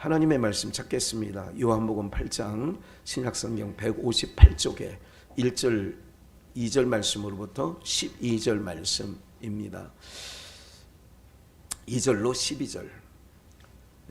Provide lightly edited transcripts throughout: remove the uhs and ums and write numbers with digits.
하나님의 말씀 찾겠습니다. 요한복음 8장 신약성경 158쪽에 1절 2절 말씀으로부터 12절 말씀입니다. 2절로 12절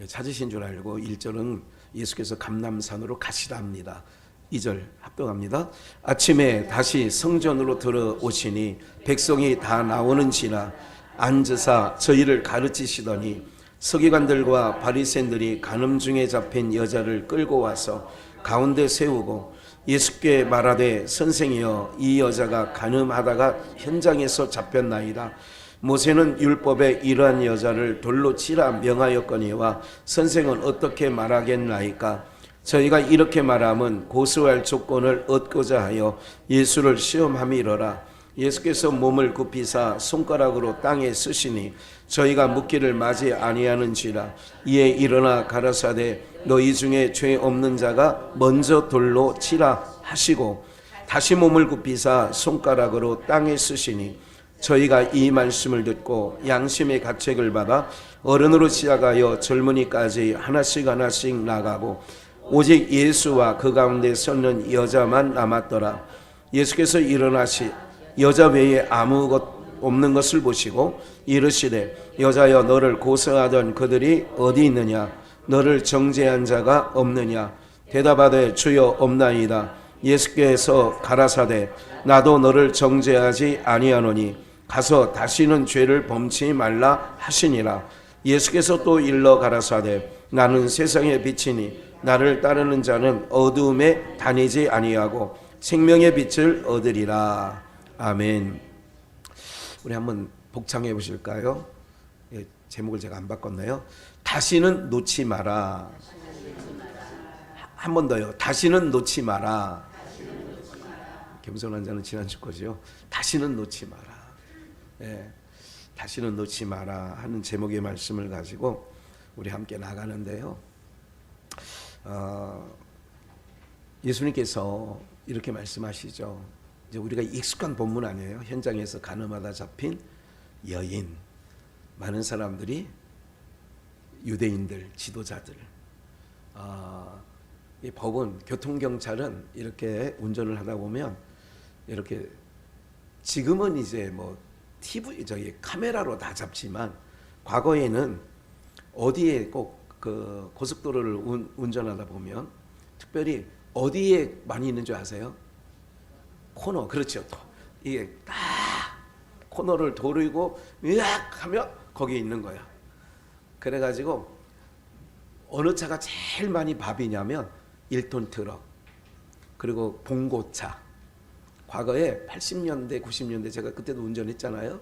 찾으신 줄 알고 1절은 예수께서 감람산으로 가시라 합니다. 2절 합독합니다. 아침에 다시 성전으로 들어오시니 백성이 다 나오는지라 앉으사 저희를 가르치시더니 서기관들과 바리새인들이 간음 중에 잡힌 여자를 끌고 와서 가운데 세우고 예수께 말하되 선생이여 이 여자가 간음하다가 현장에서 잡혔나이다. 모세는 율법에 이러한 여자를 돌로 치라 명하였거니와 선생은 어떻게 말하겠나이까. 저희가 이렇게 말하면 고소할 조건을 얻고자 하여 예수를 시험함이러라. 예수께서 몸을 굽히사 손가락으로 땅에 쓰시니 저희가 묻기를 맞이 아니하는지라. 이에 일어나 가라사대 너희 중에 죄 없는 자가 먼저 돌로 치라 하시고 다시 몸을 굽히사 손가락으로 땅에 쓰시니 저희가 이 말씀을 듣고 양심의 가책을 받아 어른으로 시작하여 젊은이까지 하나씩 나가고 오직 예수와 그 가운데 섰는 여자만 남았더라. 예수께서 일어나시 여자 외에 아무것 없는 것을 보시고 이르시되 여자여 너를 고소하던 그들이 어디 있느냐 너를 정죄한 자가 없느냐. 대답하되 주여 없나이다. 예수께서 가라사대 나도 너를 정죄하지 아니하노니 가서 다시는 죄를 범치 말라 하시니라. 예수께서 또 일러 가라사대 나는 세상의 빛이니 나를 따르는 자는 어두움에 다니지 아니하고 생명의 빛을 얻으리라. 아멘. 우리 한번 복창해 보실까요? 예, 제목을 제가 안 바꿨나요? 다시는 놓지 마라. 한 번 더요. 다시는 놓지 마라. 겸손한 자는 지난주 거죠. 다시는 놓지 마라. 예, 다시는 놓지 마라 하는 제목의 말씀을 가지고 우리 함께 나가는데요. 예수님께서 이렇게 말씀하시죠. 이제 우리가 익숙한 본문 아니에요. 현장에서 간음하다 잡힌 여인, 많은 사람들이 유대인들, 지도자들. 이 법은 교통경찰은 이렇게 운전을 하다 보면 이렇게 지금은 이제 뭐 TV 카메라로 다 잡지만 과거에는 어디에 꼭 그 고속도로를 운전하다 보면 특별히 어디에 많이 있는 줄 아세요? 코너. 그렇죠. 이게 딱 코너를 돌리고 으악 하면 거기에 있는 거야. 그래가지고 어느 차가 제일 많이 밥이냐면 1톤 트럭 그리고 봉고차. 과거에 80년대 90년대 제가 그때도 운전했잖아요.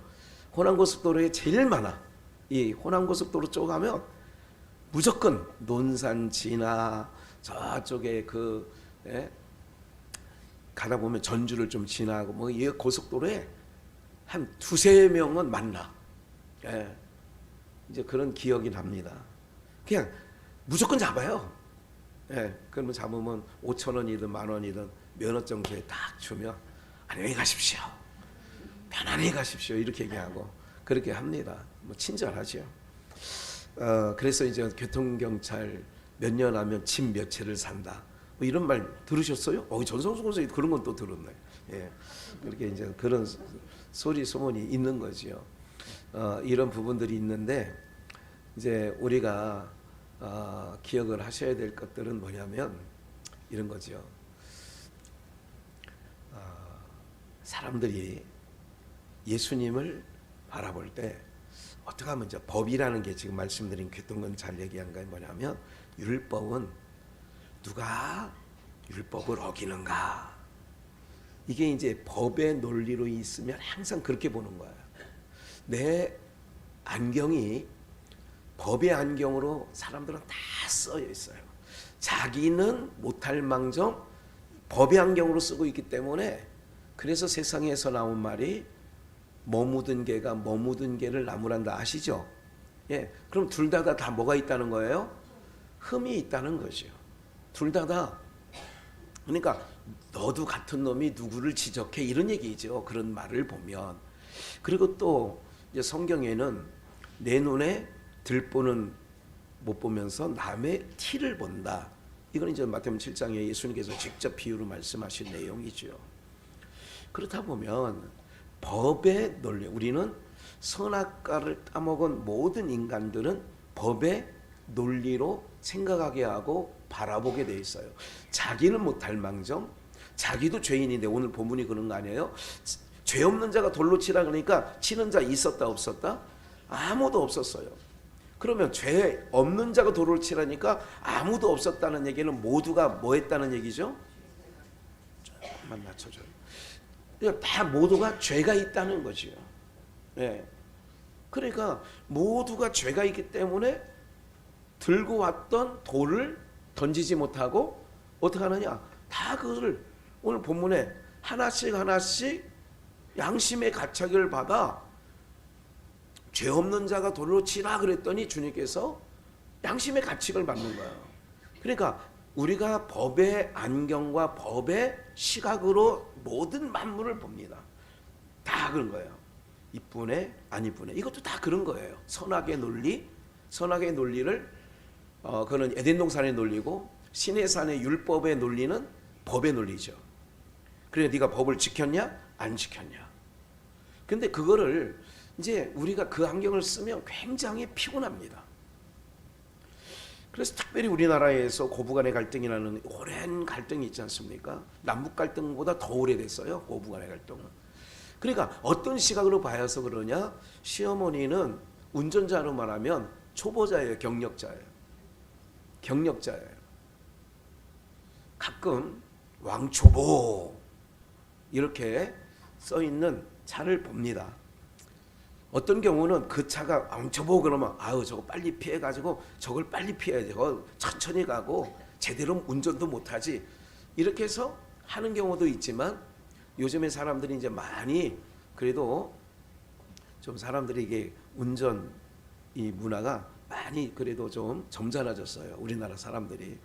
호남고속도로에 제일 많아. 이 호남고속도로 쪽 가면 무조건 논산 지나 저쪽에 가다 보면 전주를 좀 지나고 뭐 이 고속도로에 한 두세 명은 만나. 예. 이제 그런 기억이 납니다. 그냥 무조건 잡아요. 예. 그러면 잡으면 5,000원이든 10,000원이든 면허증서에 딱 주면 안녕히 가십시오. 편안히 가십시오. 이렇게 얘기하고 그렇게 합니다. 뭐 친절하죠. 그래서 이제 교통경찰 몇 년 하면 집 몇 채를 산다. 뭐 이런 말 들으셨어요? 전성수 권사님 그런 건 또 들었네. 예. 그렇게 이제 그런 소리 소문이 있는 거지요. 이런 부분들이 있는데 이제 우리가 기억을 하셔야 될 것들은 뭐냐면 이런 거죠. 사람들이 예수님을 바라볼 때 어떻게 하면 이제 법이라는 게 지금 말씀드린 교통경찰 얘기한 게 뭐냐면 율법은 누가 율법을 어기는가. 이게 이제 법의 논리로 있으면 항상 그렇게 보는 거예요. 내 안경이 법의 안경으로 사람들은 다 써여 있어요. 자기는 못할 망정 법의 안경으로 쓰고 있기 때문에 그래서 세상에서 나온 말이 뭐 묻은 개가 뭐 묻은 개를 나무란다 아시죠? 예, 그럼 둘 다 뭐가 있다는 거예요? 흠이 있다는 거죠. 둘 다. 그러니까 너도 같은 놈이 누구를 지적해 이런 얘기죠. 그런 말을 보면. 그리고 또 이제 성경에는 내 눈에 들보는 못 보면서 남의 티를 본다. 이건 이제 마태복음 7장에 예수님께서 직접 비유로 말씀하신 내용이죠. 그렇다 보면 법의 논리, 우리는 선악과를 따먹은 모든 인간들은 법의 논리로 생각하게 하고 바라보게 돼 있어요. 자기는 못할 망정, 자기도 죄인인데, 오늘 본문이 그런 거 아니에요? 죄 없는 자가 돌로 치라 그러니까 치는 자 있었다 없었다? 아무도 없었어요. 그러면 죄 없는 자가 돌을 치라니까 아무도 없었다는 얘기는 모두가 뭐 했다는 얘기죠? 조금만 낮춰줘요. 그러니까 다 모두가 죄가 있다는 거죠. 예. 그러니까 모두가 죄가 있기 때문에 들고 왔던 돌을 던지지 못하고 어떻게 하느냐? 다 그것을 오늘 본문에 하나씩 양심의 가책을 받아 죄 없는 자가 돌로 치라 그랬더니 주님께서 양심의 가책을 받는 거예요. 그러니까 우리가 법의 안경과 법의 시각으로 모든 만물을 봅니다. 다 그런 거예요. 이쁘네 안 이쁘네 이것도 다 그런 거예요. 선악의 논리를 그는 에덴 동산의 논리고 시내산의 율법의 논리는 법의 논리죠. 그래 네가 법을 지켰냐 안 지켰냐. 근데 그거를 이제 우리가 그 안경을 쓰면 굉장히 피곤합니다. 그래서 특별히 우리나라에서 고부간의 갈등이라는 오랜 갈등이 있지 않습니까? 남북 갈등보다 더 오래됐어요. 고부간의 갈등은. 그러니까 어떤 시각으로 봐서 그러냐? 시어머니는 운전자로 말하면 초보자예요, 경력자예요. 가끔 왕초보 이렇게 써 있는 차를 봅니다. 어떤 경우는 그 차가 왕초보 그러면 아유 저거 빨리 피해가지고 저걸 빨리 피해야지. 저거 천천히 가고 제대로 운전도 못하지. 이렇게 해서 하는 경우도 있지만 요즘에 사람들이 이제 많이 그래도 좀 사람들이 이게 운전 이 문화가 많이 그래도 좀 점잖아졌어요. 우리나라 사람들이.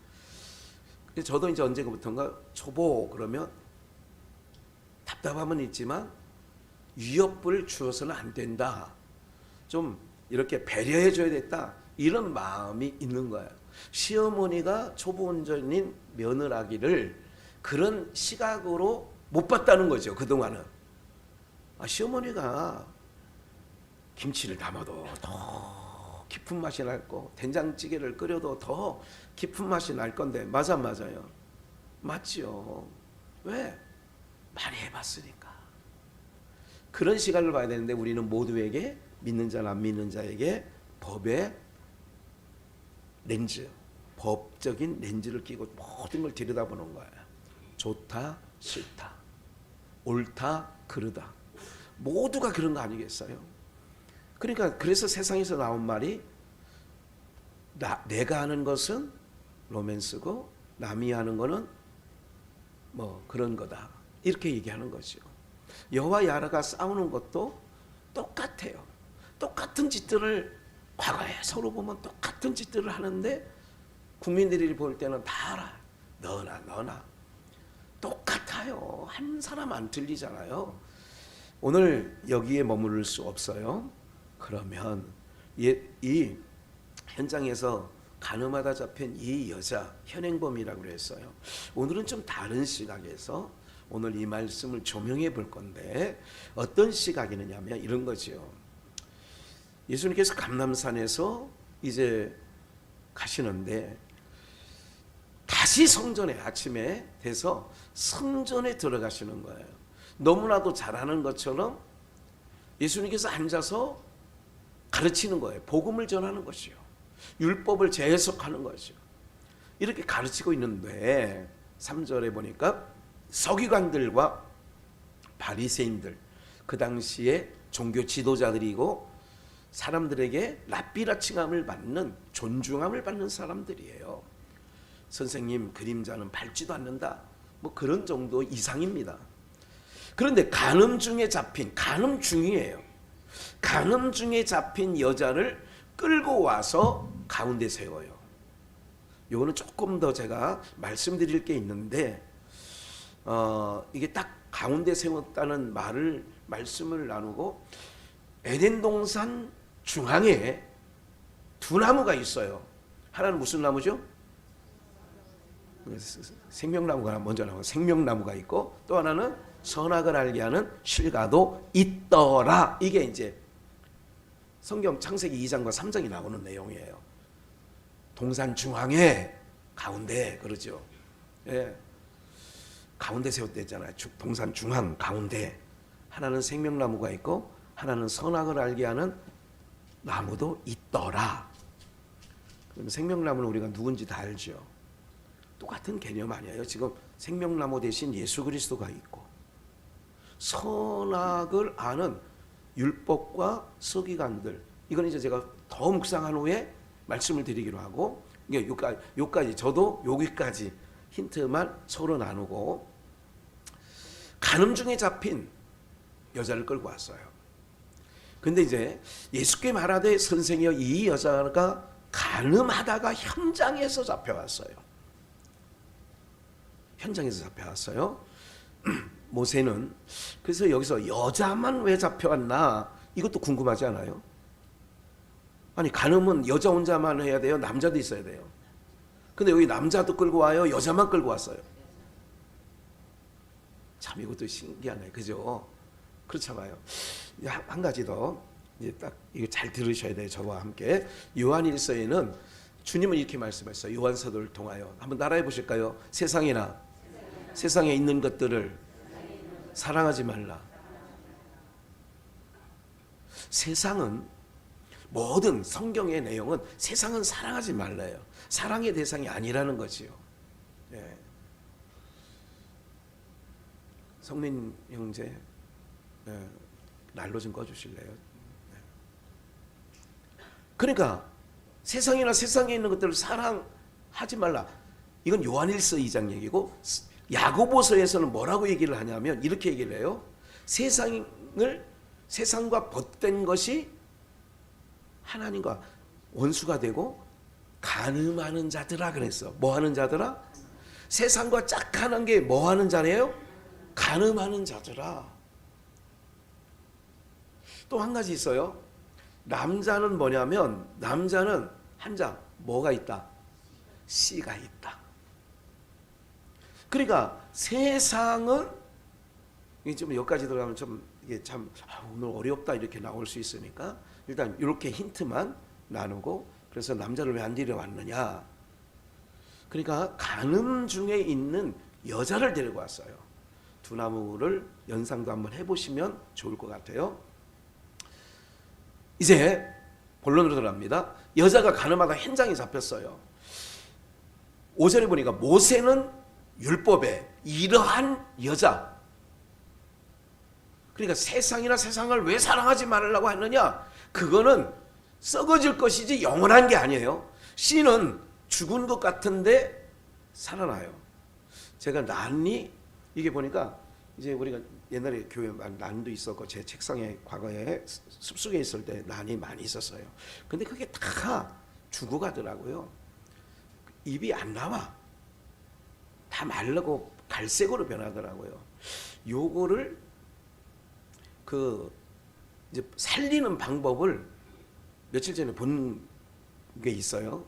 저도 이제 언제부턴가 초보 그러면 답답함은 있지만 위협을 주어서는 안 된다. 좀 이렇게 배려해 줘야 됐다. 이런 마음이 있는 거예요. 시어머니가 초보 운전인 며느라기를 그런 시각으로 못 봤다는 거죠. 그동안은. 시어머니가 김치를 담아도 더 깊은 맛이 날 거, 된장찌개를 끓여도 더 깊은 맛이 날 건데 맞아요. 맞지요. 왜? 많이 해봤으니까. 그런 시각을 봐야 되는데 우리는 모두에게 믿는 자나 안 믿는 자에게 법의 렌즈, 법적인 렌즈를 끼고 모든 걸 들여다보는 거예요. 좋다, 싫다, 옳다, 그르다. 모두가 그런 거 아니겠어요? 그러니까 그래서 세상에서 나온 말이 내가 하는 것은 로맨스고 남이 하는 거는 뭐 그런 거다. 이렇게 얘기하는 거죠. 여호와 야라가 싸우는 것도 똑같아요. 똑같은 짓들을 과거에 서로 보면 똑같은 짓들을 하는데 국민들이 볼 때는 다 알아. 너나 똑같아요. 한 사람 안 틀리잖아요. 오늘 여기에 머무를 수 없어요. 그러면 이 현장에서 가늠하다 잡힌 이 여자 현행범이라고 그랬어요. 오늘은 좀 다른 시각에서 오늘 이 말씀을 조명해 볼 건데 어떤 시각이냐면 이런 거죠. 예수님께서 감람산에서 이제 가시는데 다시 성전에 아침에 돼서 성전에 들어가시는 거예요. 너무나도 잘하는 것처럼 예수님께서 앉아서 가르치는 거예요. 복음을 전하는 것이요. 율법을 재해석하는 것이요. 이렇게 가르치고 있는데 3절에 보니까 서기관들과 바리새인들, 그 당시에 종교 지도자들이고 사람들에게 랍비라 칭함을 받는 존중함을 받는 사람들이에요. 선생님 그림자는 밟지도 않는다. 뭐 그런 정도 이상입니다. 그런데 간음 중에 잡힌 여자를 끌고 와서 가운데 세워요. 요거는 조금 더 제가 말씀드릴 게 있는데 이게 딱 가운데 세웠다는 말씀을 나누고 에덴 동산 중앙에 두 나무가 있어요. 하나는 무슨 나무죠? 생명나무가 먼저 나오고 생명나무가 있고 또 하나는 선악을 알게 하는 실과도 있더라. 이게 이제 성경 창세기 2장과 3장이 나오는 내용이에요. 동산 중앙에 가운데 그러죠. 예. 가운데 세웠다 했잖아요. 동산 중앙 가운데 하나는 생명나무가 있고 하나는 선악을 알게 하는 나무도 있더라. 그럼 생명나무는 우리가 누군지 다 알죠. 똑같은 개념 아니에요. 지금 생명나무 대신 예수 그리스도가 있고 선악을 아는 율법과 서기관들, 이건 이제 제가 더 묵상한 후에 말씀을 드리기로 하고, 이게 여기까지 저도 여기까지 힌트만 서로 나누고, 간음 중에 잡힌 여자를 끌고 왔어요. 근데 이제 예수께 말하되 선생이여, 이 여자가 간음하다가 현장에서 잡혀왔어요. 현장에서 잡혀왔어요. 모세는 그래서 여기서 여자만 왜 잡혀왔나, 이것도 궁금하지 않아요? 아니 간음은 여자 혼자만 해야 돼요? 남자도 있어야 돼요? 근데 여기 남자도 끌고 와요? 여자만 끌고 왔어요? 참 이것도 신기하네, 그죠? 그렇잖아요. 한 가지 더 이제 딱 이거 잘 들으셔야 돼요. 저와 함께 요한일서에는 주님은 이렇게 말씀했어요. 요한서도를 통하여 한번 따라해 보실까요? 세상에 있는 것들을 사랑하지 말라. 세상은, 모든 성경의 내용은 세상은 사랑하지 말라요. 사랑의 대상이 아니라는 거지요. 예. 성민 형제, 예. 난로 좀 꺼주실래요? 예. 그러니까 세상이나 세상에 있는 것들을 사랑하지 말라. 이건 요한일서 2장 얘기고, 야고보서에서는 뭐라고 얘기를 하냐면 이렇게 얘기를 해요. 세상과 벗된 것이 하나님과 원수가 되고 간음하는 자들아 그랬어. 뭐 하는 자들아? 세상과 짝하는 게 뭐 하는 자래요? 간음하는 자들아. 또 한 가지 있어요. 남자는 뭐냐면, 남자는 한 장 뭐가 있다? 씨가 있다. 그러니까 세상은, 이게 좀 여기까지 들어가면 좀 이게 참 오늘 어렵다 이렇게 나올 수 있으니까 일단 이렇게 힌트만 나누고, 그래서 남자를 왜 안 데려왔느냐? 그러니까 간음 중에 있는 여자를 데리고 왔어요. 두 나무를 연상도 한번 해보시면 좋을 것 같아요. 이제 본론으로 들어갑니다. 여자가 간음하다 현장에 잡혔어요. 5절에 보니까 모세는 율법에 이러한 여자, 그러니까 세상이나 세상을 왜 사랑하지 말라고 했느냐? 그거는 썩어질 것이지 영원한 게 아니에요. 씨는 죽은 것 같은데 살아나요. 제가 난이, 이게 보니까 이제 우리가 옛날에 교회 난도 있었고 제 책상에 과거에 숲속에 있을 때 난이 많이 있었어요. 근데 그게 다 죽어가더라고요. 입이 안 나와. 다 마르고 갈색으로 변하더라고요. 요거를 이제 살리는 방법을 며칠 전에 본 게 있어요.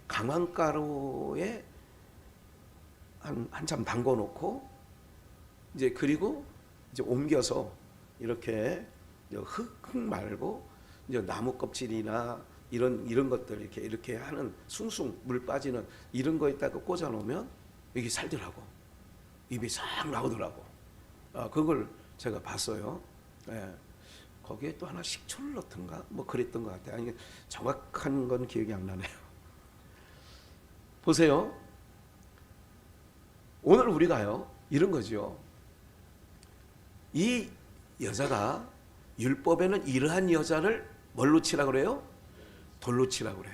강황가루에 한참 담궈 놓고 이제 그리고 이제 옮겨서 이렇게 흙 말고 이제 나무 껍질이나 이런 것들 이렇게 하는 숭숭 물 빠지는 이런 거에다가 꽂아 놓으면 이게 살더라고. 입이 싹 나오더라고. 그걸 제가 봤어요. 예. 거기에 또 하나 식초를 넣던가 뭐 그랬던 것 같아요. 아니, 정확한 건 기억이 안 나네요. 보세요. 오늘 우리가요 이런 거죠. 이 여자가, 율법에는 이러한 여자를 뭘로 치라 그래요? 돌로 치라 그래.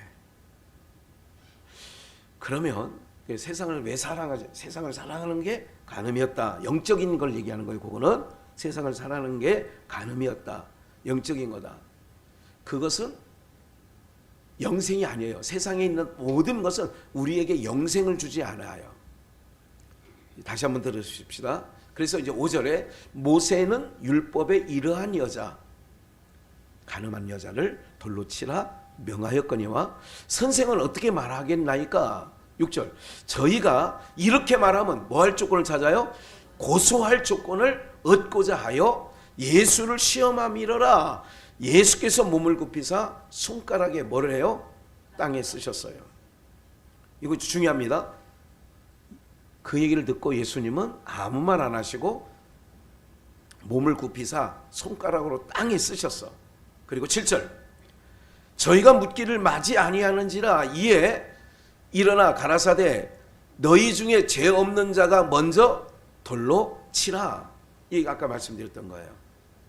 그러면 세상을 왜 사랑하지? 세상을 사랑하는 게 간음이었다. 영적인 걸 얘기하는 거예요. 그거는 세상을 사랑하는 게 간음이었다. 영적인 거다. 그것은 영생이 아니에요. 세상에 있는 모든 것은 우리에게 영생을 주지 않아요. 다시 한번 들으십시다. 그래서 이제 5절에 모세는 율법에 이러한 여자, 간음한 여자를 돌로 치라 명하였거니와 선생은 어떻게 말하겠나이까. 6절 저희가 이렇게 말하면 뭐 할 조건을 찾아요? 고소할 조건을 얻고자 하여 예수를 시험함이러라. 예수께서 몸을 굽히사 손가락에 뭐를 해요? 땅에 쓰셨어요. 이거 중요합니다. 그 얘기를 듣고 예수님은 아무 말 안 하시고 몸을 굽히사 손가락으로 땅에 쓰셨어. 그리고 7절 저희가 묻기를 마지 아니하는지라 이에 일어나 가라사대 너희 중에 죄 없는 자가 먼저 돌로 치라. 이게 아까 말씀드렸던 거예요.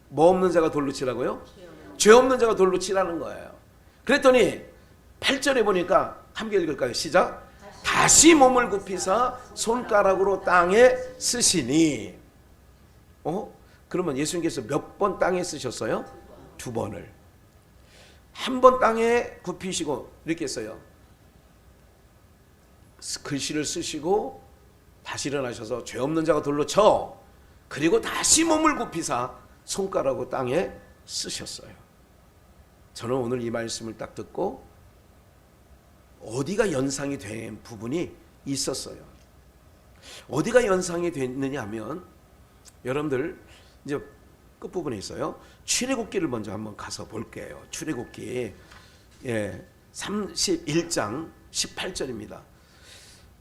뭐 없는 자가 돌로 치라고요? 죄 없는 자가 돌로 치라는 거예요. 그랬더니 8절에 보니까 함께 읽을까요? 시작. 다시 몸을 굽히사 손가락으로 땅에 쓰시니. 그러면 예수님께서 몇 번 땅에 쓰셨어요? 2번을. 한 번 땅에 굽히시고 이렇게 써요. 글씨를 쓰시고 다시 일어나셔서 죄 없는 자가 돌로 쳐. 그리고 다시 몸을 굽히사 손가락으로 땅에 쓰셨어요. 저는 오늘 이 말씀을 딱 듣고 어디가 연상이 된 부분이 있었어요. 어디가 연상이 됐느냐 하면 여러분들 이제 끝부분에 있어요. 출애굽기를 먼저 한번 가서 볼게요. 출애굽기 31장 18절입니다.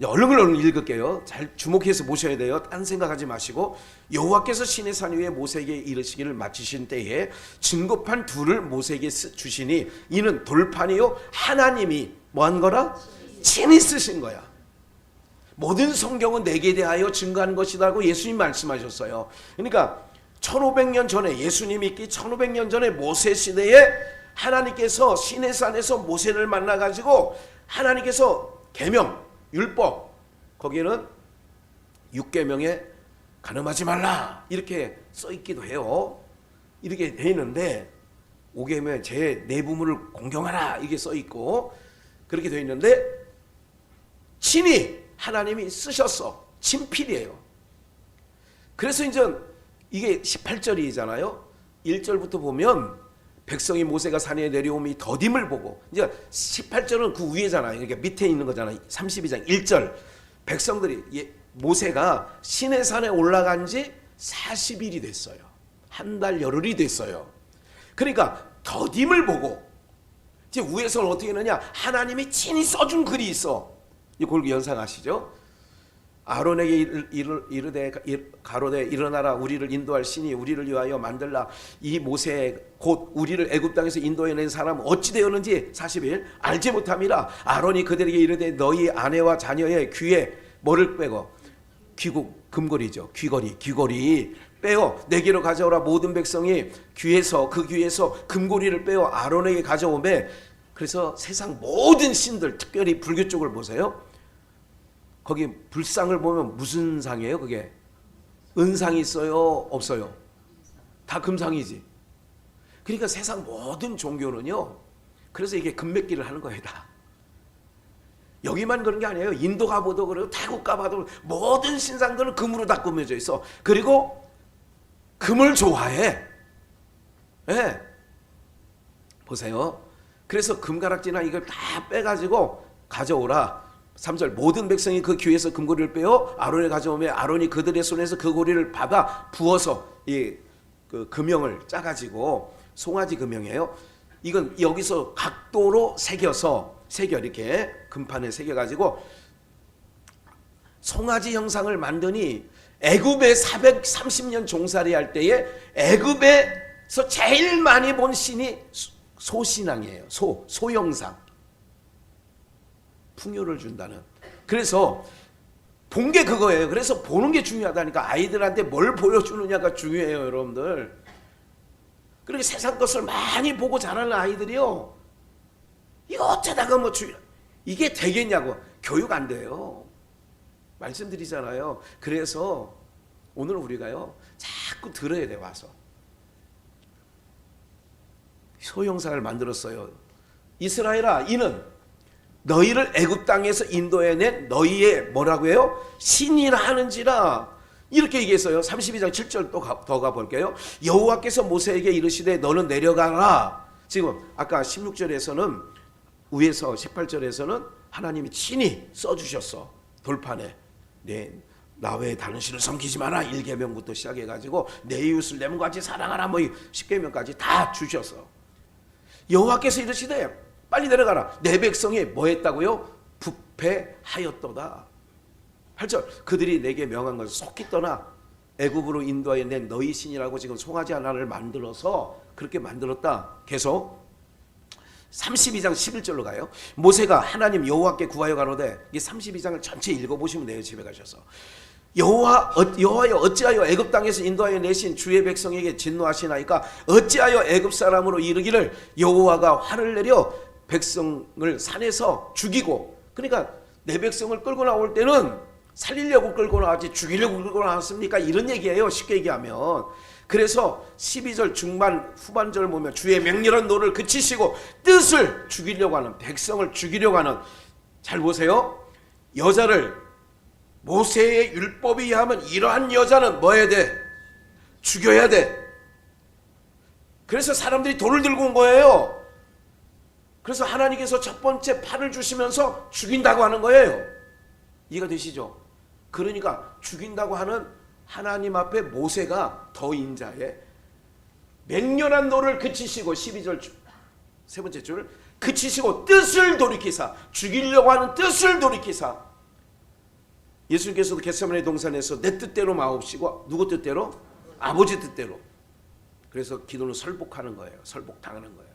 얼른 읽을게요. 잘 주목해서 보셔야 돼요. 딴 생각하지 마시고 여호와께서 시내산 위에 모세에게 이르시기를 마치신 때에 증거판 둘을 모세에게 주시니 이는 돌판이요 하나님이 뭐한 거라? 친히 쓰신 거야. 모든 성경은 내게 대하여 증거한 것이라고 예수님 말씀하셨어요. 그러니까 1500년 전에 예수님이 있기 1500년 전에 모세 시대에 하나님께서 시내산에서 모세를 만나가지고 하나님께서 계명 율법 거기에는 6계명에 간음하지 말라 이렇게 써있기도 해요. 이렇게 돼 있는데 5계명에 제 내부물을 공경하라 이게 써있고 그렇게 돼 있는데 친히 하나님이 쓰셨어. 친필이에요. 그래서 이제 이게 18절이잖아요. 1절부터 보면 백성이 모세가 산에 내려오미 더딤을 보고 이제 18절은 그 위에잖아요. 그러니까 밑에 있는 거잖아요. 32장 1절 백성들이 모세가 시내산에 올라간 지 40일이 됐어요. 한 달 열흘이 됐어요. 그러니까 더딤을 보고 이제 위에서는 어떻게 했느냐 하나님이 친히 써준 글이 있어. 이걸 연상하시죠? 아론에게 이르되 가로되 일어나라 우리를 인도할 신이 우리를 위하여 만들라. 이 모세 곧 우리를 애굽 땅에서 인도해낸 사람 어찌 되었는지 40일 알지 못함이라. 아론이 그들에게 이르되 너희 아내와 자녀의 귀에 뭐를 빼고 귀국 금고리죠. 귀걸이 빼어 내게로 가져오라. 모든 백성이 귀에서 그 귀에서 금고리를 빼어 아론에게 가져오매. 그래서 세상 모든 신들 특별히 불교 쪽을 보세요. 거기 불상을 보면 무슨 상이에요? 그게 은상이 있어요? 없어요? 다 금상이지. 그러니까 세상 모든 종교는요. 그래서 이게 금맥기를 하는 거예요. 다. 여기만 그런 게 아니에요. 인도 가봐도 그래요. 태국 가봐도 모든 신상들은 금으로 다 꾸며져 있어. 그리고 금을 좋아해. 네. 보세요. 그래서 금가락지나 이걸 다 빼가지고 가져오라. 3절 모든 백성이 그 귀에서 금고리를 빼어 아론에 가져오며 아론이 그들의 손에서 그 고리를 받아 부어서 이 그 금형을 짜가지고 송아지 금형이에요. 이건 여기서 각도로 새겨 이렇게 금판에 새겨가지고 송아지 형상을 만드니 애굽에 430년 종살이 할 때에 애굽에서 제일 많이 본 신이 소신앙이에요. 소형상. 풍요를 준다는. 그래서 본 게 그거예요. 그래서 보는 게 중요하다니까. 아이들한테 뭘 보여주느냐가 중요해요, 여러분들. 그렇게 세상 것을 많이 보고 자라는 아이들이요. 이거 어쩌다가 이게 되겠냐고. 교육 안 돼요. 말씀드리잖아요. 그래서 오늘 우리가요. 자꾸 들어야 돼 와서. 소형상을 만들었어요. 이스라엘아 이는 너희를 애굽 땅에서 인도해낸 너희의 뭐라고 해요? 신이라 하는지라. 이렇게 얘기했어요. 32장 7절 또 더 가볼게요. 여호와께서 모세에게 이르시되 너는 내려가라. 지금 아까 16절에서는 위에서 18절에서는 하나님이 친히 써주셨어. 돌판에. 네, 나 외에 다른 신을 섬기지 마라. 1계명부터 시작해가지고 내 이웃을 내 몸과 같이 사랑하라. 뭐 10계명까지 다 주셨어. 여호와께서 이르시되 빨리 내려가라. 내 백성이 뭐 했다고요? 부패하였도다. 8절 그들이 내게 명한 것을 속히 떠나 애굽으로 인도하여 낸 너희 신이라고 지금 송아지 하나를 만들어서 그렇게 만들었다. 계속 32장 11절로 가요. 모세가 하나님 여호와께 구하여 가로되, 이 32장을 전체 읽어보시면 돼요. 집에 가셔서. 여호와여 어찌하여 애굽 땅에서 인도하여 내신 주의 백성에게 진노하시나이까? 어찌하여 애굽 사람으로 이르기를 여호와가 화를 내려 백성을 산에서 죽이고, 그러니까 내 백성을 끌고 나올 때는 살리려고 끌고 나왔지 죽이려고 끌고 나왔습니까? 이런 얘기예요. 쉽게 얘기하면. 그래서 12절 중반 후반절 보면 주의 맹렬한 노를 그치시고 뜻을 죽이려고 하는, 백성을 죽이려고 하는, 잘 보세요. 여자를 모세의 율법에 의하면 이러한 여자는 뭐 해야 돼? 죽여야 돼. 그래서 사람들이 돌을 들고 온 거예요. 그래서 하나님께서 첫 번째 팔을 주시면서 죽인다고 하는 거예요. 이해가 되시죠? 그러니까 죽인다고 하는 하나님 앞에 모세가 더 인자에 맹렬한 노를 그치시고, 12절 세 번째 줄 그치시고 뜻을 돌이키사, 죽이려고 하는 뜻을 돌이키사. 예수님께서도 겟세마네 동산에서 내 뜻대로 마옵시고 누구 뜻대로? 아버지 뜻대로. 그래서 기도는 설복하는 거예요. 설복당하는 거예요.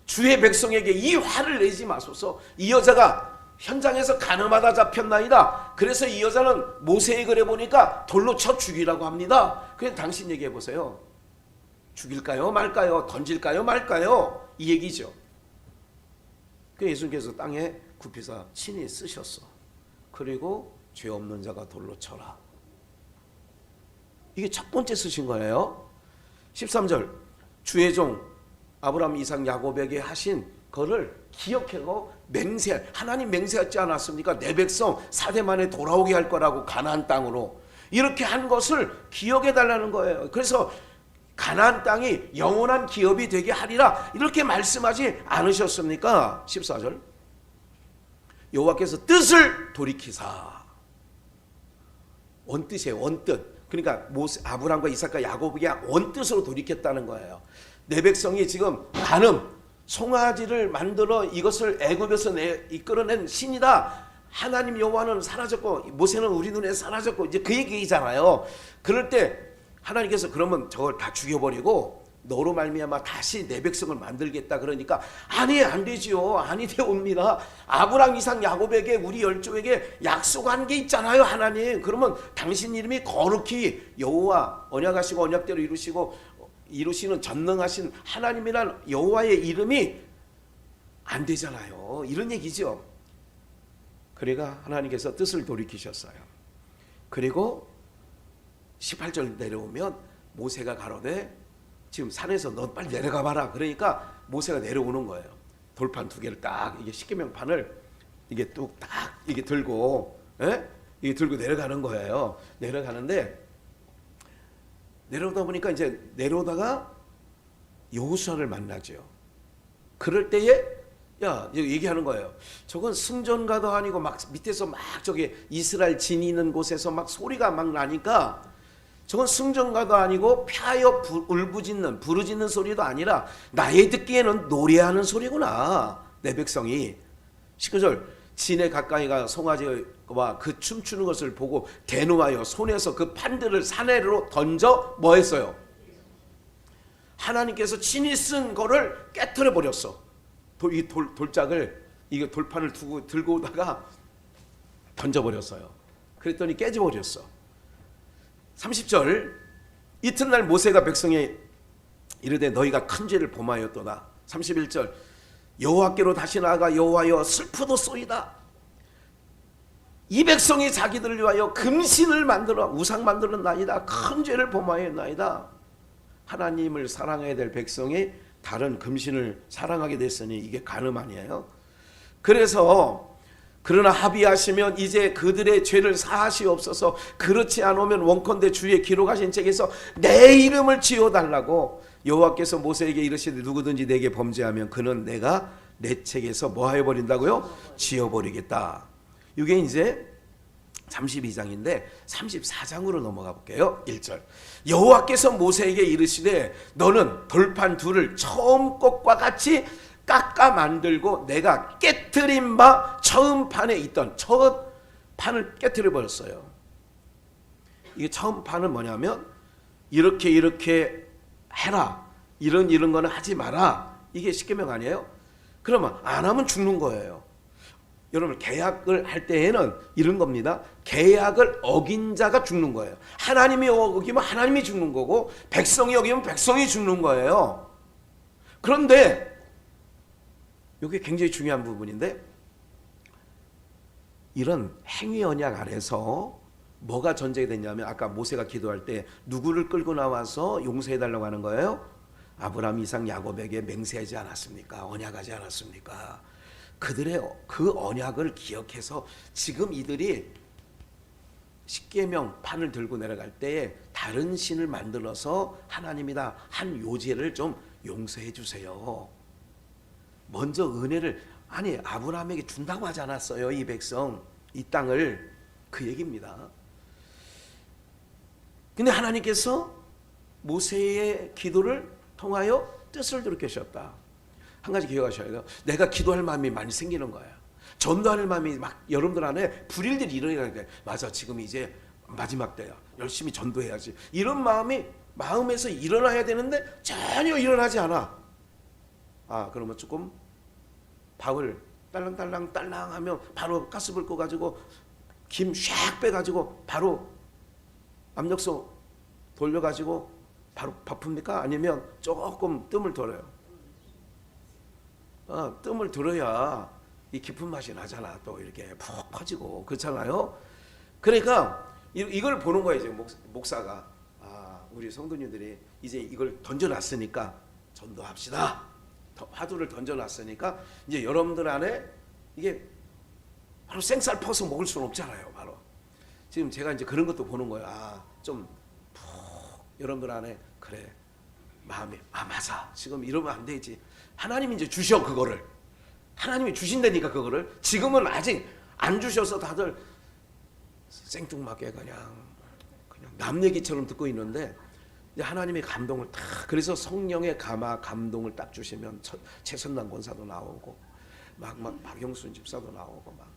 주의 백성에게 이 화를 내지 마소서. 이 여자가 현장에서 가늠하다 잡혔나이다. 그래서 이 여자는 모세의 글에 보니까 돌로 쳐 죽이라고 합니다. 그래서 당신 얘기해 보세요. 죽일까요 말까요? 던질까요 말까요? 이 얘기죠. 그 예수님께서 땅에 굽히사 친히 쓰셨어. 그리고 죄 없는 자가 돌로 쳐라. 이게 첫 번째 쓰신 거예요. 13절 주의 종 아브라함 이삭 야곱에게 하신 거를 기억하고 맹세, 하나님 맹세하지 않았습니까? 내 백성 4대 만에 돌아오게 할 거라고, 가나안 땅으로. 이렇게 한 것을 기억해 달라는 거예요. 그래서 가나안 땅이 영원한 기업이 되게 하리라 이렇게 말씀하지 않으셨습니까? 14절 여호와께서 뜻을 돌이키사. 원뜻이에요. 원뜻. 그러니까 아브라함과 이삭과 야곱에게 원뜻으로 돌이켰다는 거예요. 내 백성이 지금 가늠, 송아지를 만들어 이것을 애굽에서 이끌어낸 신이다. 하나님 여호와는 사라졌고 모세는 우리 눈에 사라졌고, 이제 그 얘기잖아요. 그럴 때 하나님께서 그러면 저걸 다 죽여버리고 너로 말미암아 다시 내 백성을 만들겠다. 그러니까 아니 안 되지요. 아니 되옵니다. 아브라함 이삭 야곱에게 우리 열조에게 약속한 게 있잖아요. 하나님. 그러면 당신 이름이 거룩히 여호와 언약하시고 언약대로 이루시는 전능하신 하나님이란 여호와의 이름이 안 되잖아요. 이런 얘기죠. 그러니까 하나님께서 뜻을 돌이키셨어요. 그리고 18절 내려오면 모세가 가로되 지금 산에서 너 빨리 내려가 봐라. 그러니까 모세가 내려오는 거예요. 돌판 두 개를 딱, 이게 십계명판을 이게 뚝 딱 이게 들고, 이게 들고 내려가는 거예요. 내려가는데 내려오다 보니까 이제 내려오다가 여호수아를 만나죠. 그럴 때에 야, 얘기하는 거예요. 저건 승전가도 아니고 막 밑에서 막 저기 이스라엘 지니는 곳에서 막 소리가 막 나니까 저건 승전가도 아니고 펴여 울부짖는 부르짖는 소리도 아니라 나의 듣기에는 노래하는 소리구나. 내 백성이. 19절 진에 가까이 가 송아지와 그 춤추는 것을 보고 대노하여 손에서 그 판들을 산에로 던져 뭐 했어요? 하나님께서 친히 쓴 거를 깨트려 버렸어. 이 돌짝을, 이거 돌판을 들고 오다가 던져버렸어요. 그랬더니 깨져버렸어. 30절 이튿날 모세가 백성에 이르되 너희가 큰 죄를 범하였도다. 31절 여호와께로 다시 나아가 여호와여 슬프도소이다. 이 백성이 자기들을 위하여 금신을 만들어 우상 만들었나이다. 큰 죄를 범하였나이다. 하나님을 사랑해야 될 백성이 다른 금신을 사랑하게 됐으니 이게 간음 아니에요? 그래서 그러나 합의하시면 이제 그들의 죄를 사하시옵소서. 그렇지 않으면 원컨대 주의 기록하신 책에서 내 이름을 지어달라고 여호와께서 모세에게 이르시되 누구든지 내게 범죄하면 그는 내가 내 책에서 뭐 하여 버린다고요? 지어버리겠다. 이게 이제 32장인데 34장으로 넘어가 볼게요. 1절. 여호와께서 모세에게 이르시되 너는 돌판 둘을 처음 것과 같이 깎아 만들고 내가 깨트린 바 처음 판에 있던 첫 판을 깨트려 버렸어요. 이게 처음 판은 뭐냐면 이렇게 해라, 이런 거는 하지 마라, 이게 십계명 아니에요? 그러면 안 하면 죽는 거예요. 여러분, 계약을 할 때에는 이런 겁니다. 계약을 어긴 자가 죽는 거예요. 하나님이 어기면 하나님이 죽는 거고, 백성이 어기면 백성이 죽는 거예요. 그런데 이게 굉장히 중요한 부분인데, 이런 행위 언약 안에서 뭐가 전제가 됐냐면, 아까 모세가 기도할 때 누구를 끌고 나와서 용서해달라고 하는 거예요? 아브라함, 이삭, 야곱에게 맹세하지 않았습니까? 언약하지 않았습니까? 그들의 그 언약을 기억해서 지금 이들이 십계명 판을 들고 내려갈 때에 다른 신을 만들어서 하나님이다 한 요제를 좀 용서해 주세요. 먼저 은혜를, 아니 아브라함에게 준다고 하지 않았어요? 이 백성, 이 땅을. 그 얘기입니다. 근데 하나님께서 모세의 기도를 통하여 뜻을 들으셨다. 한 가지 기억하셔야 돼요. 내가 기도할 마음이 많이 생기는 거예요. 전도할 마음이 막 여러분들 안에 불일들이 일어나게 돼. 맞아, 지금 이제 마지막 때야, 열심히 전도해야지, 이런 마음이 마음에서 일어나야 되는데 전혀 일어나지 않아. 그러면 조금 밥을 딸랑딸랑 하면 바로 가스불 꺼가지고 김 샥 빼가지고 바로 압력솥 돌려가지고 바로 바쁩니까? 아니면 조금 뜸을 들어요? 뜸을 들어야 이 깊은 맛이 나잖아. 또 이렇게 푹 퍼지고 그렇잖아요. 그러니까 이걸 보는 거예요. 이제 목사가 우리 성도님들이 이제 이걸 던져놨으니까 전도합시다. 화두를 던져놨으니까 이제 여러분들 안에 이게 바로 생쌀 퍼서 먹을 수는 없잖아요. 바로 지금 제가 이제 그런 것도 보는 거예요. 좀 푹 여러분들 안에 그래 마음이 맞아, 지금 이러면 안 되지. 하나님이 이제 주셔, 그거를. 하나님이 주신다니까. 그거를 지금은 아직 안 주셔서 다들 생뚱맞게 그냥 남 얘기처럼 듣고 있는데, 이제 하나님의 감동을 딱, 그래서 성령의 감동을 딱 주시면 최선남 권사도 나오고 막 박영순 집사도 나오고 막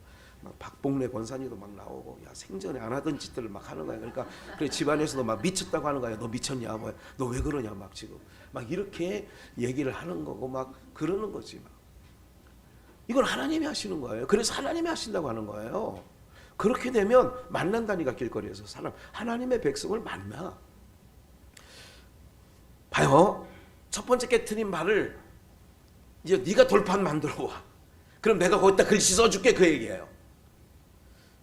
박봉래 권사님도 막 나오고, 야 생전에 안 하던 짓들을 막 하는 거야. 그러니까 그래, 집안에서도 막 미쳤다고 하는 거야. 너 미쳤냐, 뭐, 너 왜 그러냐, 막 지금 막 이렇게 얘기를 하는 거고 막 그러는 거지. 막 이건 하나님이 하시는 거예요. 그래서 하나님이 하신다고 하는 거예요. 그렇게 되면 만난다니까, 길거리에서 사람, 하나님의 백성을 만나. 봐요. 첫 번째 깨트린 말을 이제 네가 돌판 만들어 와. 그럼 내가 거기다 글씨 써줄게, 그 얘기예요.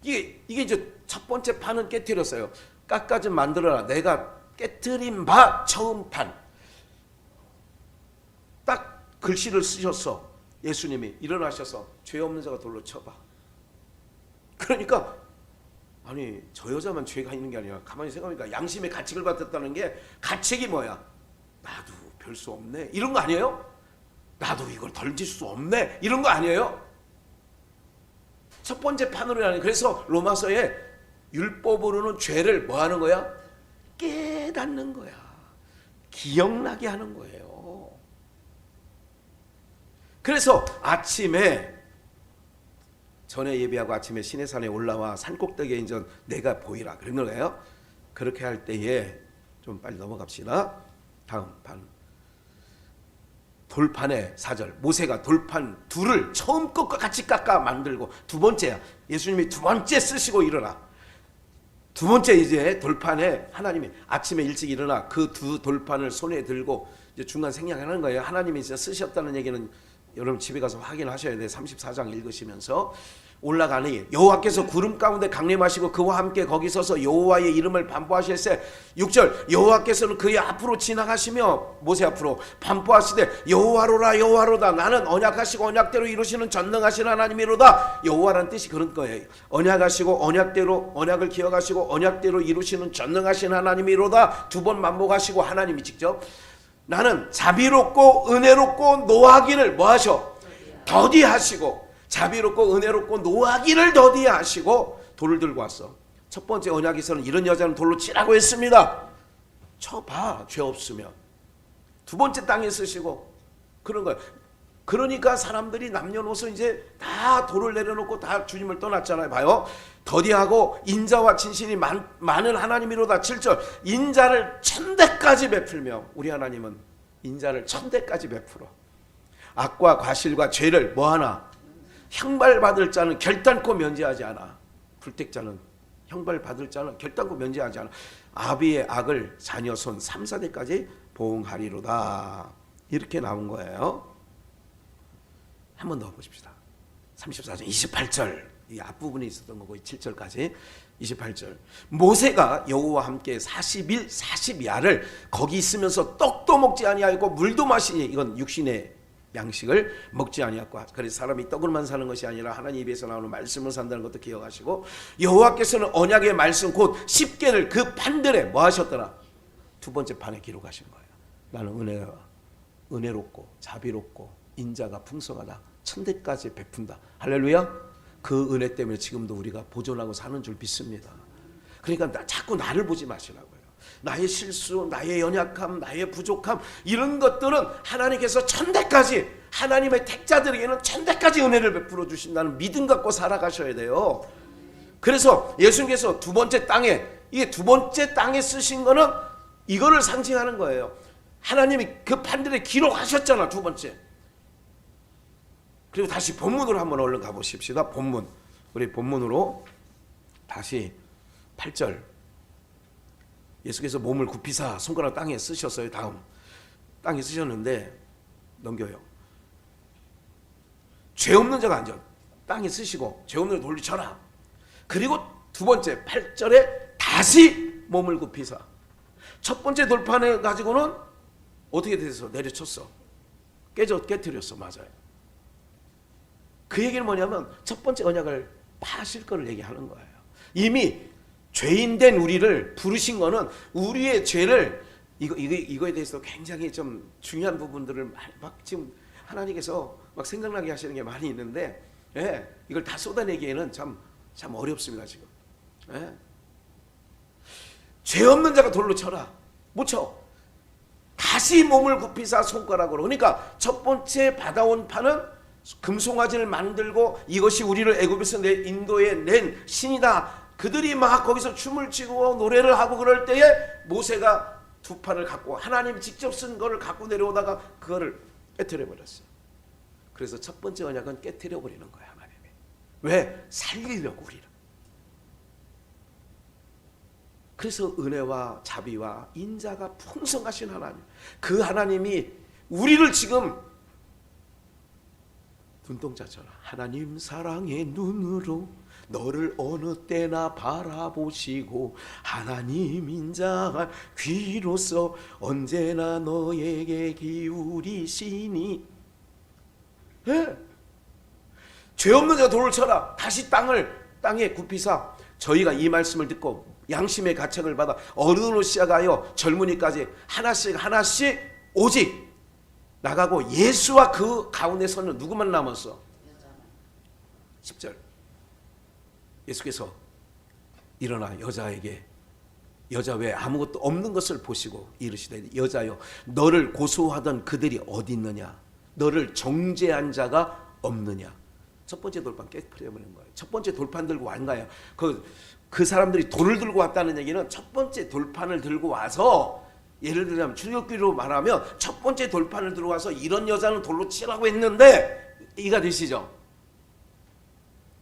이게 이제 첫 번째 판은 깨트렸어요. 깎아 좀 만들어라. 내가 깨트린 바 처음 판. 딱 글씨를 쓰셨어. 예수님이 일어나셔서 죄 없는 자가 돌로 쳐봐. 그러니까 아니 저 여자만 죄가 있는 게 아니라, 가만히 생각해보니까 양심의 가책을 받았다는 게, 가책이 뭐야? 나도 별 수 없네, 이런 거 아니에요? 나도 이걸 던질 수 없네, 이런 거 아니에요? 첫 번째 판으로 하는. 그래서 로마서에 율법으로는 죄를 뭐 하는 거야? 깨닫는 거야. 기억나게 하는 거예요. 그래서 아침에 전에 예배하고 아침에 시내산에 올라와 산꼭대기에 이제 내가 보이라 그런 거예요. 그렇게 할 때에 좀 빨리 넘어갑시다. 다음 판. 돌판의 4절. 모세가 돌판 둘을 처음 것과 같이 깎아 만들고, 두 번째야. 예수님이 두 번째 쓰시고 일어나. 두 번째 이제 돌판에 하나님이 아침에 일찍 일어나 그 두 돌판을 손에 들고 이제 중간 생략하는 거예요. 하나님이 이제 쓰셨다는 얘기는 여러분 집에 가서 확인하셔야 돼요. 34장 읽으시면서. 올라가니 여호와께서 구름 가운데 강림하시고 그와 함께 거기 서서 여호와의 이름을 반포하실세. 6절. 여호와께서는 그의 앞으로 지나가시며 모세 앞으로 반포하시되 여호와로라 여호와로다, 나는 언약하시고 언약대로 이루시는 전능하신 하나님이로다. 여호와라는 뜻이 그런 거예요. 언약하시고 언약대로, 언약을 기억하시고 언약대로 이루시는 전능하신 하나님이로다. 두 번 반복하시고 하나님이 직접 나는 자비롭고 은혜롭고 노하기를 뭐 하셔? 더디하시고. 자비롭고 은혜롭고 노하기를 더디하시고 돌을 들고 왔어. 첫 번째 언약에서는 이런 여자는 돌로 치라고 했습니다. 쳐봐, 죄 없으면. 두 번째 땅에 쓰시고 그런 거예요. 그러니까 사람들이 남녀노소 이제 다 돌을 내려놓고 다 주님을 떠났잖아요. 봐요. 더디하고 인자와 진실이 많은 하나님이로다. 7절. 인자를 1000대까지 베풀며. 우리 하나님은 인자를 1000대까지 베풀어. 악과 과실과 죄를 뭐하나? 형벌받을 자는 결단코 면제하지 않아. 불택자는 형벌받을 자는 결단코 면제하지 않아. 아비의 악을 자녀 손 3, 4대까지 보응하리로다. 이렇게 나온 거예요. 한 번 더 보십시다. 34절 28절 이 앞부분에 있었던 거고 7절까지 28절. 모세가 여호와와 함께 40일 40야를 거기 있으면서 떡도 먹지 아니하였고 물도 마시니 이건 육신의 양식을 먹지 아니하였고 그래서 사람이 떡으로만 사는 것이 아니라 하나님 입에서 나오는 말씀을 산다는 것도 기억하시고 여호와께서는 언약의 말씀 곧 10개를 그 판들에 뭐 하셨더라? 두 번째 판에 기록하신 거예요. 나는 은혜롭고 자비롭고 인자가 풍성하다. 1000대까지 베푼다. 할렐루야. 그 은혜 때문에 지금도 우리가 보존하고 사는 줄 믿습니다. 그러니까 자꾸 나를 보지 마시라고요. 나의 실수, 나의 연약함, 나의 부족함 이런 것들은 하나님께서 1000대까지 하나님의 택자들에게는 1000대까지 은혜를 베풀어 주신다는 믿음 갖고 살아가셔야 돼요. 그래서 예수님께서 두 번째 땅에 이게 두 번째 땅에 쓰신 거는 이거를 상징하는 거예요. 하나님이 그 판들에 기록하셨잖아. 두 번째. 그리고 다시 본문으로 한번 얼른 가보십시다. 본문. 우리 본문으로 다시 8절. 예수께서 몸을 굽히사 손가락 땅에 쓰셨어요. 다음. 땅에 쓰셨는데 넘겨요. 죄 없는 자가 앉아. 땅에 쓰시고 죄 없는 자 돌리 쳐라. 그리고 두 번째 8절에 다시 몸을 굽히사. 첫 번째 돌판에 가지고는 어떻게 돼서 내려쳤어. 깨뜨렸어. 맞아요. 그 얘기는 뭐냐면 첫 번째 언약을 파실 거를 얘기하는 거예요. 이미 죄인된 우리를 부르신 거는 우리의 죄를 이거에 대해서 굉장히 좀 중요한 부분들을 막 지금 하나님께서 막 생각나게 하시는 게 많이 있는데 이걸 다 쏟아내기에는 참 어렵습니다 지금. 죄 없는 자가 돌로 쳐라. 못 쳐. 다시 몸을 굽히사 손가락으로. 그러니까 첫 번째 받아온 판은 금송아지를 만들고 이것이 우리를 애굽에서 인도에 낸 신이다. 그들이 막 거기서 춤을 추고 노래를 하고 그럴 때에 모세가 두 판을 갖고 하나님 직접 쓴 거를 갖고 내려오다가 그거를 깨트려 버렸어. 그래서 첫 번째 언약은 깨트려 버리는 거야 하나님이. 왜? 살리려고 우리를. 그래서 은혜와 자비와 인자가 풍성하신 하나님, 그 하나님이 우리를 지금 눈동자처럼 하나님 사랑의 눈으로 너를 어느 때나 바라보시고 하나님 인자한 귀로서 언제나 너에게 기울이시니. 죄 없는 자가 돌을 쳐라. 다시 땅에 굽히사. 저희가 이 말씀을 듣고 양심의 가책을 받아 어른으로 시작하여 젊은이까지 하나씩 오직 나가고 예수와 그 가운데서는 누구만 남았어? 10절. 예수께서 일어나 여자 외에 아무것도 없는 것을 보시고 이르시되 여자여 너를 고소하던 그들이 어디 있느냐? 너를 정죄한 자가 없느냐? 첫 번째 돌판 깨트려버리는 거예요. 첫 번째 돌판 들고 온 거예요. 그 사람들이 돌을 들고 왔다는 얘기는 첫 번째 돌판을 들고 와서 예를 들자면 출애굽기로 말하면 첫 번째 돌판을 들어와서 이런 여자는 돌로 치라고 했는데 이가 되시죠.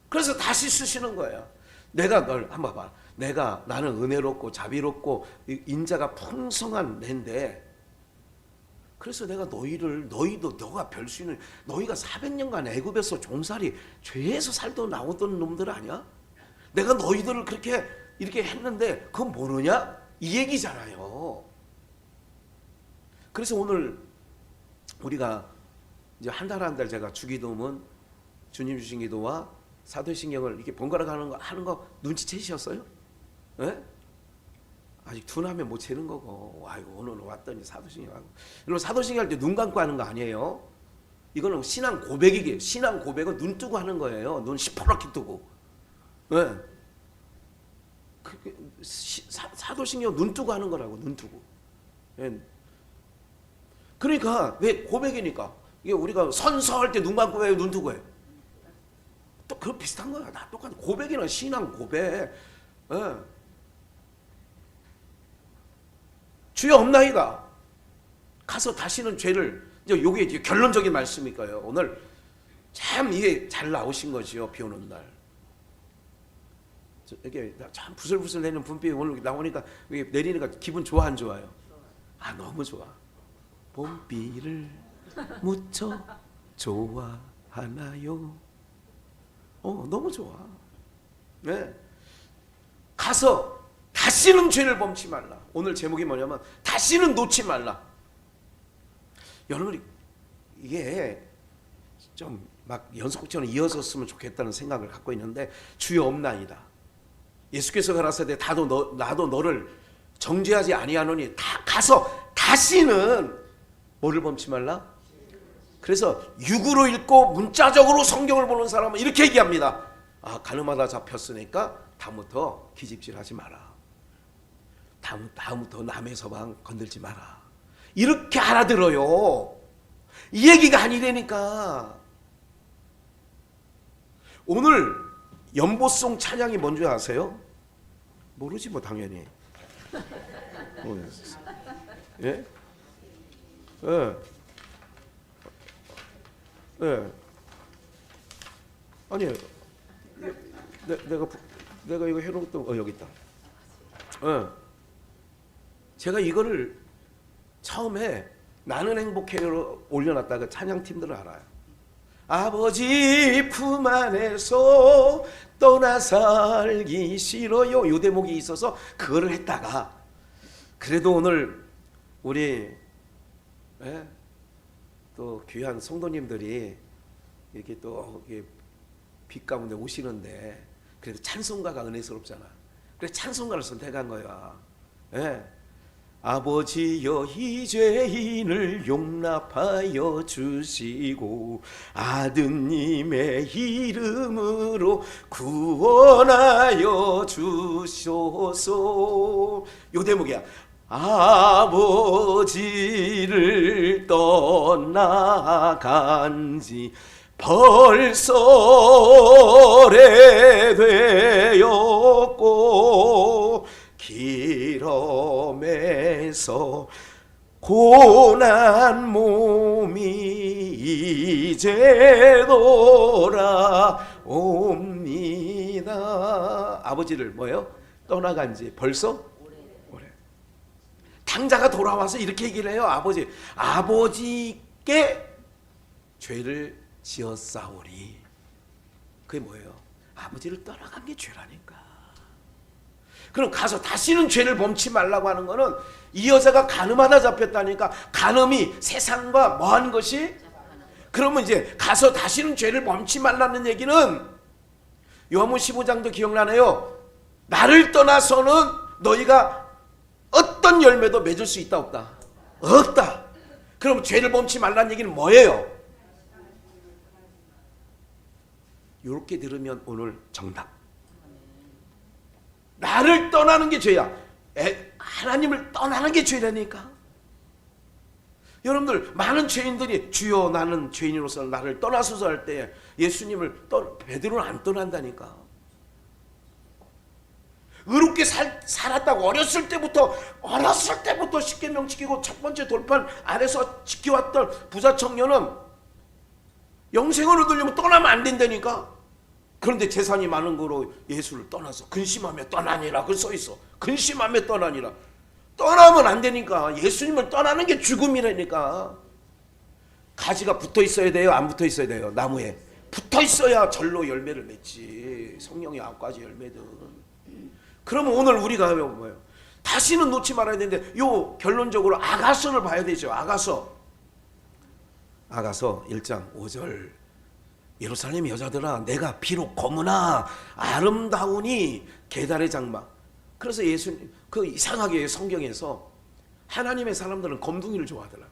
그래서 다시 쓰시는 거예요. 내가 널 한번 봐. 나는 은혜롭고 자비롭고 인자가 풍성한 내인데 그래서 내가 너희도 너가 별 수 있는 너희가 400년간 애굽에서 종살이 죄에서 살던 나오던 놈들 아니야? 내가 너희들을 이렇게 했는데 그건 모르냐? 이 얘기잖아요. 그래서 오늘 우리가 이제 한 달 제가 주기도문 주님 주신 기도와 사도신경을 이렇게 번갈아 하는 거 눈치채셨어요? 네? 아직 둔하면 못 채는 거고. 아이고 오늘 왔더니 사도신경 하고. 여러분 사도신경 할 때 눈 감고 하는 거 아니에요. 이거는 신앙 고백이에요. 신앙 고백은 눈 뜨고 하는 거예요. 눈 시퍼렇게 뜨고. 네. 사도신경 눈 뜨고 하는 거라고. 눈 뜨고. 네. 그러니까 왜 고백이니까. 이게 우리가 선서할 때 눈 감고 해요, 눈 뜨고 해요. 또 그 비슷한 거야. 다 똑같아. 고백이나 신앙 고백. 네. 주여 없나이다. 가서 다시는 죄를, 이제 요게 이제 결론적인 말씀이니까요. 오늘 참 이게 잘 나오신 거지요. 비 오는 날. 이게 참 부슬부슬 내리는 봄비 오늘 나오니까 내리니까 기분 좋아 안 좋아요? 아 너무 좋아. 봄비를 무척 좋아하나요? 너무 좋아. 네. 가서 다시는 죄를 범치 말라. 오늘 제목이 뭐냐면 다시는 놓지 말라. 여러분이 이게 좀 막 연속곡처럼 이어졌으면 좋겠다는 생각을 갖고 있는데 주여 없나이다. 예수께서 가라사대 나도 너를 정죄하지 아니하노니 다 가서 다시는 뭐를 범치 말라? 그래서 육으로 읽고 문자적으로 성경을 보는 사람은 이렇게 얘기합니다. 아 가늠하다 잡혔으니까 다음부터 기집질하지 마라. 다음부터 남의 서방 건들지 마라. 이렇게 알아들어요. 이 얘기가 아니라니까. 오늘 연보송 찬양이 뭔지 아세요? 모르지 뭐 당연히. 예? 예. 예. 아니 내가 이거 해놓았던 여기 있다. 예. 제가 이거를 처음에 나는 행복해로 올려놨다가 찬양팀들은 알아요. 아버지 품 안에서 떠나 살기 싫어요. 요 대목이 있어서 그거를 했다가 그래도 오늘 우리 또 귀한 성도님들이 이렇게 또 빛 가운데 오시는데 그래도 찬송가가 은혜스럽잖아. 그래서 찬송가를 선택한 거야. 예. 아버지여 이 죄인을 용납하여 주시고 아드님의 이름으로 구원하여 주소서. 요 대목이야. 아버지를 떠나간 지 벌써 오래되었고 길엄에서 고난 몸이 이제 돌아옵니다. 아버지를 뭐예요? 떠나간 지 벌써 오래. 당자가 돌아와서 이렇게 얘기를 해요. 아버지께 죄를 지었사오리. 그게 뭐예요? 아버지를 떠나간 게 죄라니까. 그럼 가서 다시는 죄를 범치 말라고 하는 거는 이 여자가 간음하다 잡혔다니까. 간음이 세상과 뭐하는 것이? 그러면 이제 가서 다시는 죄를 범치 말라는 얘기는 요한복음 15장도 기억나네요. 나를 떠나서는 너희가 어떤 열매도 맺을 수 있다 없다? 없다. 그럼 죄를 범치 말라는 얘기는 뭐예요? 이렇게 들으면 오늘 정답. 나를 떠나는 게 죄야. 하나님을 떠나는 게 죄라니까. 여러분들 많은 죄인들이 주여 나는 죄인으로서 나를 떠나소서 할 때 예수님을 베드로는 안 떠난다니까. 의롭게 살았다고 어렸을 때부터 십계명 지키고 첫 번째 돌판 아래서 지켜왔던 부자 청년은 영생을 얻으려면 떠나면 안 된다니까. 그런데 재산이 많은 거로 예수를 떠나서 근심하며 떠나니라 그 써있어. 근심하며 떠나니라. 떠나면 안 되니까. 예수님을 떠나는 게 죽음이라니까. 가지가 붙어 있어야 돼요? 안 붙어 있어야 돼요? 나무에 붙어 있어야 절로 열매를 맺지. 성령의 9가지 열매든. 그러면 오늘 우리가 뭐예요? 다시는 놓지 말아야 되는데 요 결론적으로 아가서를 봐야 되죠. 아가서 1장 5절. 예루살렘 여자들아 내가 비록 검으나 아름다우니 계달의 장막 그래서 예수님 그 이상하게 성경에서 하나님의 사람들은 검둥이를 좋아하더라고.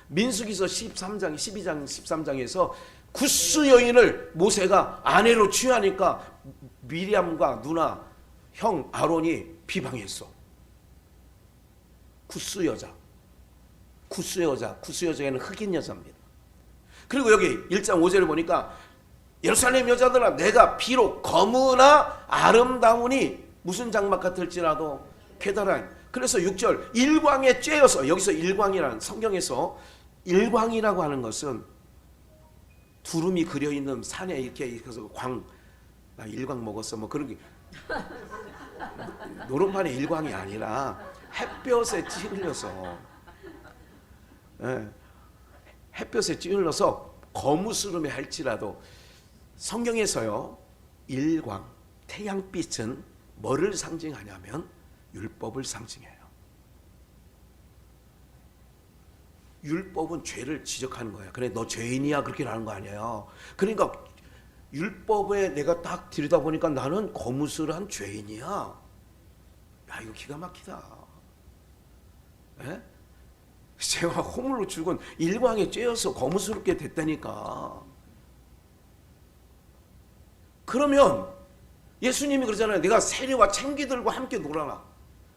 민수기서 13장, 12장, 13장에서 구스 여인을 모세가 아내로 취하니까 미리암과 누나, 형 아론이 비방했어. 구스 여자에는 흑인 여자입니다. 그리고 여기 1장 5절을 보니까 예루살렘 여자들아 내가 비록 검으나 아름다우니 무슨 장막 같을지라도 쾌달하니. 그래서 6절 일광에 쬐어서, 여기서 일광이라는, 성경에서 일광이라고 하는 것은 두름이 그려있는 산에 이렇게 있어서 나 일광 먹었어 뭐 그런 게 노름판의 일광이 아니라 햇볕에 찌들려서, 햇볕에 찌들려서 거무스름해 할지라도, 성경에서요 일광, 태양빛은 뭐를 상징하냐면 율법을 상징해요. 율법은 죄를 지적하는 거야. 그래 너 죄인이야 그렇게 하는 거 아니에요. 그러니까 율법에 내가 딱 들여다보니까 나는 거무스한 죄인이야. 야 이거 기가 막히다. 에? 제가 호물로 죽은 일광에 쬐어서 거무스럽게 됐다니까. 그러면 예수님이 그러잖아요. 내가 세리와 챙기들과 함께 놀아라.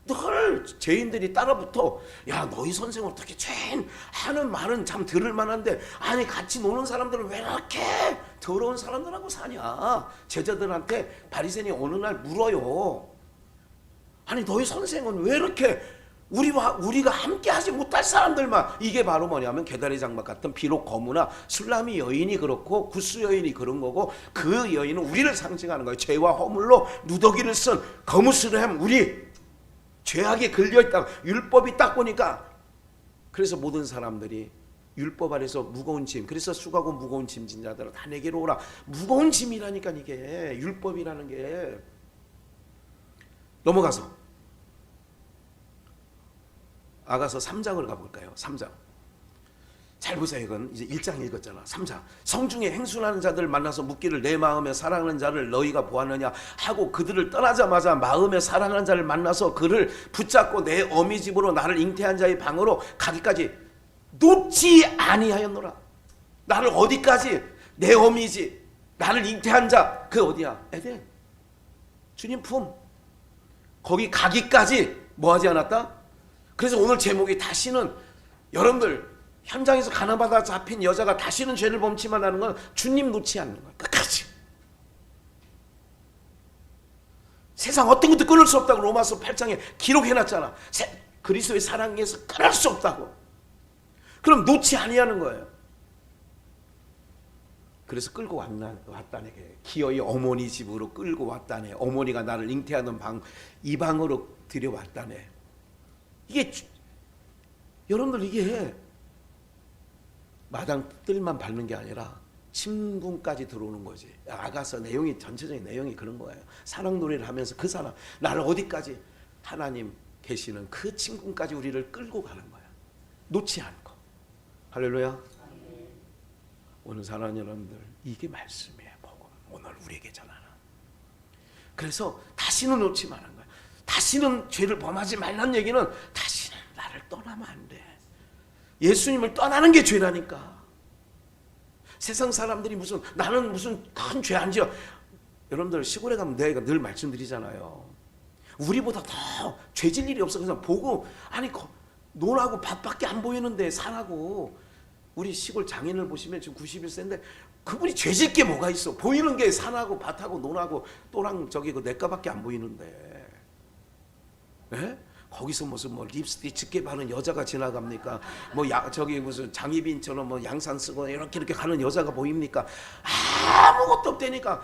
늘 죄인들이 따라붙어. 야 너희 선생 어떻게 죄인 하는 말은 참 들을 만한데 아니 같이 노는 사람들은 왜 이렇게 더러운 사람들하고 사냐. 제자들한테 바리새인이 어느 날 물어요. 아니 너희 선생은 왜 이렇게 우리가 함께 하지 못할 사람들만. 이게 바로 뭐냐면 게다리 장막 같은 비록 거무나 술람이 여인이 그렇고 구스 여인이 그런 거고, 그 여인은 우리를 상징하는 거예요. 죄와 허물로 누더기를 쓴 거무스름한 우리, 죄악에 걸려있다. 율법이 딱 보니까. 그래서 모든 사람들이 율법 아래서 무거운 짐, 그래서 수고하고 무거운 짐 진 자들아 다 내게로 오라. 무거운 짐이라니까 이게 율법이라는 게. 넘어가서 아가서 3장을 가볼까요? 3장. 잘 보세요. 이건 이제 1장 읽었잖아. 3장. 성중에 행순하는 자들을 만나서 묻기를 내 마음에 사랑하는 자를 너희가 보았느냐 하고 그들을 떠나자마자 마음에 사랑하는 자를 만나서 그를 붙잡고 내 어미 집으로 나를 잉태한 자의 방으로 가기까지 놓지 아니하였노라. 나를 어디까지? 내 어미 집, 나를 잉태한 자, 그 어디야? 에덴. 주님 품. 거기 가기까지 뭐 하지 않았다? 그래서 오늘 제목이 다시는, 여러분들 현장에서 가난받아 잡힌 여자가 다시는 죄를 범치만 하는 건 주님 놓지 않는 거예요. 끝까지. 세상 어떤 것도 끊을 수 없다고 로마서 8장에 기록해놨잖아. 그리스도의 사랑에서 끊을 수 없다고. 그럼 놓지 아니하는 거예요. 그래서 끌고 왔다네. 기어이 어머니 집으로 끌고 왔다네. 어머니가 나를 잉태하는 방, 이 방으로 들여왔다네. 이게 여러분들 이게 마당 뜰만 밟는 게 아니라 침궁까지 들어오는 거지. 아가서 내용이, 전체적인 내용이 그런 거예요. 사랑 노래를 하면서 그 사람, 나를 어디까지, 하나님 계시는 그 침궁까지 우리를 끌고 가는 거야. 놓지 않고. 할렐루야. 오늘 사랑하는 여러분들, 이게 말씀이에요. 복음. 오늘 우리에게 전하는. 그래서 다시는 놓지 말는 거야. 다시는 죄를 범하지 말란 얘기는 다시는 나를 떠나면 안 돼. 예수님을 떠나는 게 죄라니까. 세상 사람들이 나는 무슨 큰 죄 안 지어. 여러분들 시골에 가면 내가 늘 말씀드리잖아요. 우리보다 더 죄질 일이 없어. 그래서 보고, 아니 논하고 밭밖에 안 보이는데 산하고. 우리 시골 장인을 보시면 지금 91세인데 그분이 죄질 게 뭐가 있어. 보이는 게 산하고 밭하고 논하고 또랑 저기 그 냇가밖에 안 보이는데. 네? 거기서 무슨 뭐 립스틱 짙게 바른 여자가 지나갑니까? 뭐 저기 무슨 장희빈처럼 뭐 양산 쓰고 이렇게 가는 여자가 보입니까? 아무것도 없다니까.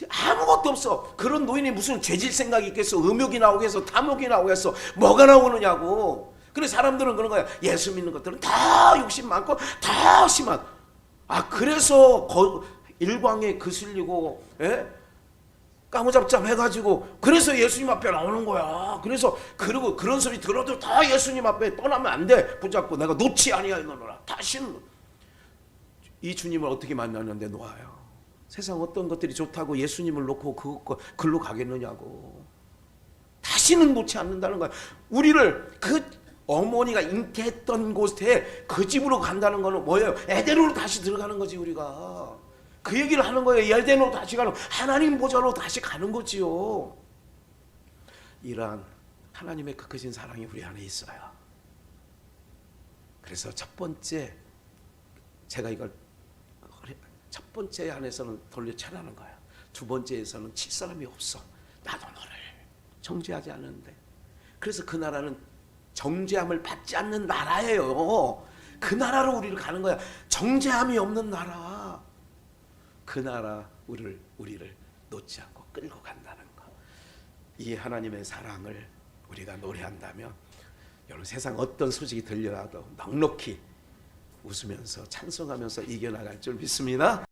아무것도 없어. 그런 노인이 무슨 죄질 생각이 있겠어? 음욕이 나오겠어? 탐욕이 나오겠어? 뭐가 나오느냐고. 그래 사람들은 그런 거야. 예수 믿는 것들은 다 욕심 많고 다 심한. 그래서 일광에 그슬리고, 까무잡잡 해가지고 그래서 예수님 앞에 나오는 거야. 그래서 그리고 그런 소리 들어도 다 예수님 앞에 떠나면 안 돼. 붙잡고 내가 놓지 아니하노라. 다시는. 이 주님을 어떻게 만나는데 놓아요. 세상 어떤 것들이 좋다고 예수님을 놓고 글로 가겠느냐고. 다시는 놓지 않는다는 거야. 우리를 그 어머니가 잉태했던 곳에 그 집으로 간다는 거는 뭐예요? 에덴으로 다시 들어가는 거지. 우리가 그 얘기를 하는 거예요. 에덴으로 다시 가는, 하나님 보좌로 다시 가는 거지요. 이러한 하나님의 그 크신 사랑이 우리 안에 있어요. 그래서 첫 번째, 제가 이걸 첫 번째 안에서는 돌려차라는 거야. 두 번째에서는 칠 사람이 없어. 나도 너를 정죄하지 않는데. 그래서 그 나라는 정죄함을 받지 않는 나라예요. 그 나라로 우리를 가는 거야. 정죄함이 없는 나라. 그 나라 우리를 놓지 않고 끌고 간다는 거. 이 하나님의 사랑을 우리가 노래한다면 여러분 세상 어떤 소식이 들려와도 넉넉히 웃으면서 찬송하면서 이겨나갈 줄 믿습니다.